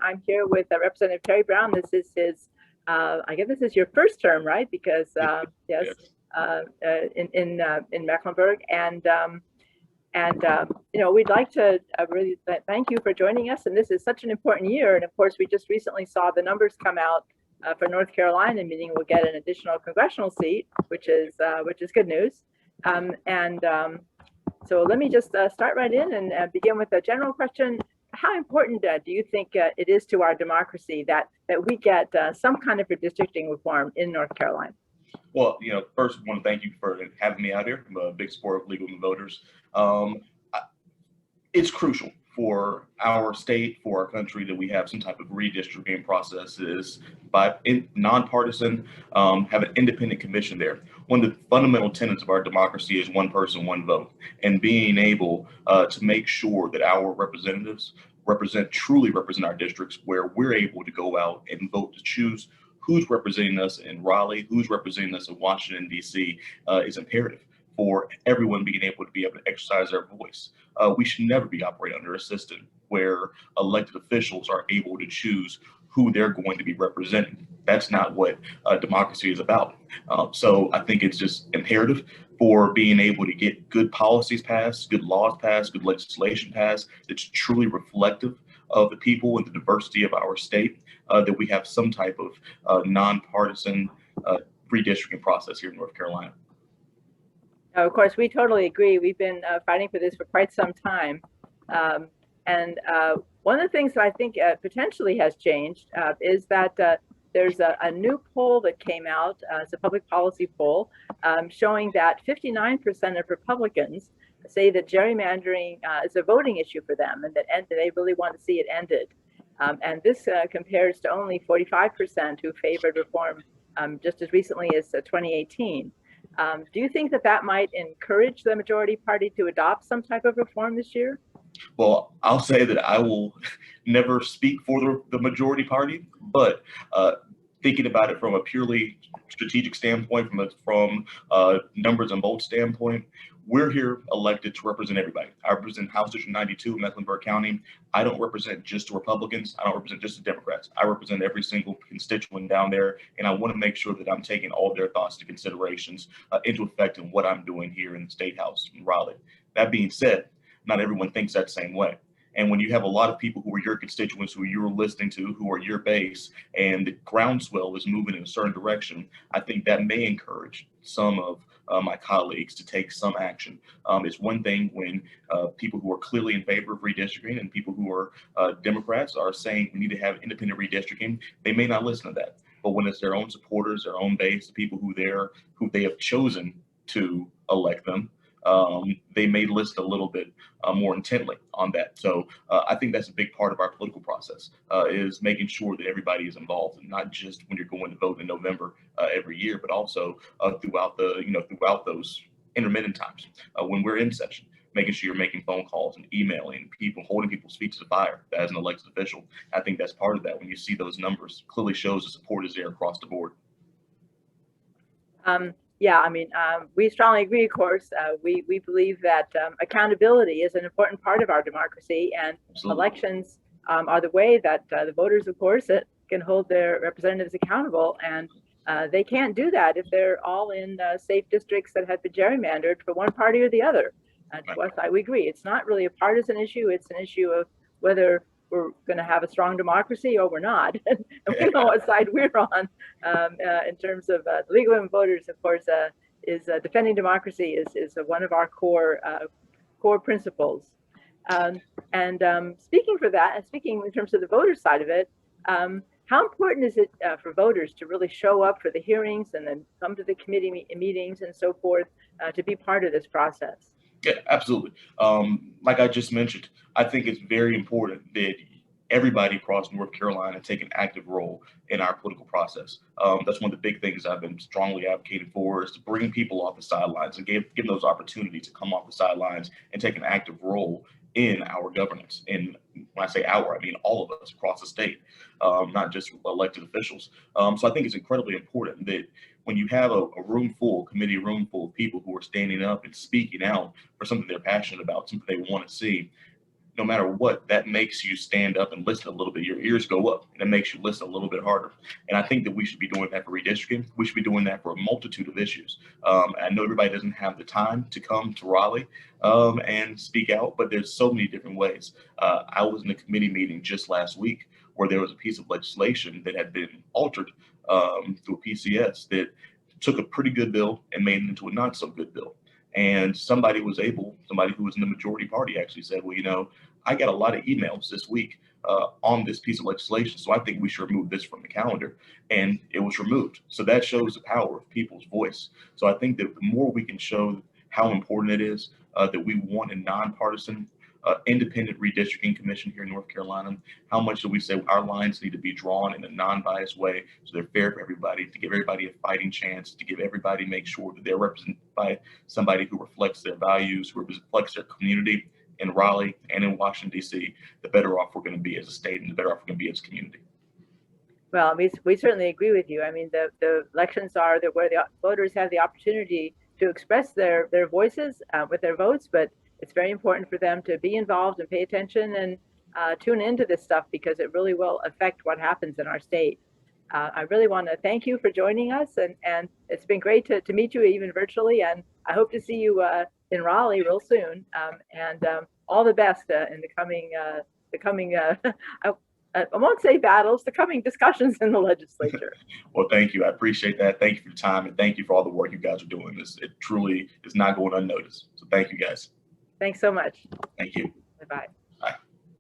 I'm here with Representative Terry Brown. This is his, I guess this is your first term, right? Because yes, in Mecklenburg, and you know, we'd like to really thank you for joining us. And this is such an important year. And of course, we just recently saw the numbers come out for North Carolina, meaning we'll get an additional congressional seat, which is good news. So let me just start right in and begin with a general question. How important do you think it is to our democracy that we get some kind of redistricting reform in North Carolina? Well, you know, first I want to thank you for having me out here. I'm a big supporter of legal and voters. It's crucial for our state, for our country, that we have some type of redistricting processes by nonpartisan, have an independent commission there. One of the fundamental tenets of our democracy is one person, one vote, and being able to make sure that our representatives truly represent our districts, where we're able to go out and vote to choose who's representing us in Raleigh, who's representing us in Washington, D.C. Is imperative for everyone being able to exercise their voice. We should never be operating under a system where elected officials are able to choose who they're going to be representing. That's not what democracy is about. So I think it's just imperative for being able to get good policies passed, good laws passed, good legislation passed that's truly reflective of the people and the diversity of our state, that we have some type of nonpartisan redistricting process here in North Carolina. Of course, we totally agree. We've been fighting for this for quite some time. And one of the things that I think potentially has changed is that there's a new poll that came out. It's a public policy poll showing that 59% of Republicans say that gerrymandering is a voting issue for them, and that they really want to see it ended. And this compares to only 45% who favored reform just as recently as 2018. Do you think that might encourage the majority party to adopt some type of reform this year? Well, I'll say that I will never speak for the majority party, but thinking about it from a purely strategic standpoint, from a numbers and votes standpoint, we're here elected to represent everybody. I represent House District 92, Mecklenburg County. I don't represent just the Republicans. I don't represent just the Democrats. I represent every single constituent down there, and I want to make sure that I'm taking all their thoughts and considerations into effect in what I'm doing here in the State House in Raleigh. That being said, not everyone thinks that same way. And when you have a lot of people who are your constituents, who you're listening to, who are your base, and the groundswell is moving in a certain direction, I think that may encourage some of my colleagues to take some action. It's one thing when people who are clearly in favor of redistricting and people who are Democrats are saying we need to have independent redistricting, they may not listen to that. But when it's their own supporters, their own base, the people who they have chosen to elect them, they may listen a little bit more intently on that. So I think that's a big part of our political process, is making sure that everybody is involved, and not just when you're going to vote in November every year, but also throughout those intermittent times when we're in session, making sure you're making phone calls and emailing people, holding people's feet to the fire as an elected official. I think that's part of that. When you see those numbers, clearly shows the support is there across the board. Yeah, I mean, we strongly agree, of course. We believe that accountability is an important part of our democracy, and Absolutely. Elections are the way that the voters, of course, can hold their representatives accountable. And they can't do that if they're all in safe districts that have been gerrymandered for one party or the other. To us, we agree. It's not really a partisan issue. It's an issue of whether we're going to have a strong democracy or we're not. And we know what side we're on in terms of legal and voters, of course, is defending democracy is one of our core principles. Speaking for that, and speaking in terms of the voter side of it, how important is it for voters to really show up for the hearings and then come to the committee meetings and so forth to be part of this process? Yeah, absolutely. Like I just mentioned, I think it's very important that everybody across North Carolina take an active role in our political process. That's one of the big things I've been strongly advocating for, is to bring people off the sidelines and give them those opportunities to come off the sidelines and take an active role in our governance. And when I say our, I mean all of us across the state, not just elected officials. So I think it's incredibly important that when you have a committee room full of people who are standing up and speaking out for something they're passionate about, something they want to see, no matter what, that makes you stand up and listen a little bit. Your ears go up, and it makes you listen a little bit harder. And I think that we should be doing that for redistricting. We should be doing that for a multitude of issues. I know everybody doesn't have the time to come to Raleigh and speak out, but there's so many different ways. I was in a committee meeting just last week where there was a piece of legislation that had been altered through a PCS that took a pretty good bill and made it into a not so good bill. And somebody who was in the majority party actually said, well, you know, I got a lot of emails this week on this piece of legislation, so I think we should remove this from the calendar. And it was removed. So that shows the power of people's voice. So I think that the more we can show how important it is that we want a nonpartisan, independent redistricting commission here in North Carolina, how much do we say our lines need to be drawn in a non-biased way so they're fair for everybody, to give everybody a fighting chance, to give everybody, make sure that they're represented by somebody who reflects their values, who reflects their community in Raleigh and in Washington, D.C., the better off we're going to be as a state and the better off we're going to be as a community. Well, we certainly agree with you. I mean, the elections are where the voters have the opportunity to express their voices with their votes, but it's very important for them to be involved and pay attention and tune into this stuff because it really will affect what happens in our state. I really want to thank you for joining us, and it's been great to meet you even virtually, and I hope to see you in Raleigh real soon. And all the best in the coming I won't say battles, the coming discussions in the legislature. Well, thank you. I appreciate that. Thank you for your time, and thank you for all the work you guys are doing. It truly is not going unnoticed. So thank you, guys. Thanks so much. Thank you. Bye-bye.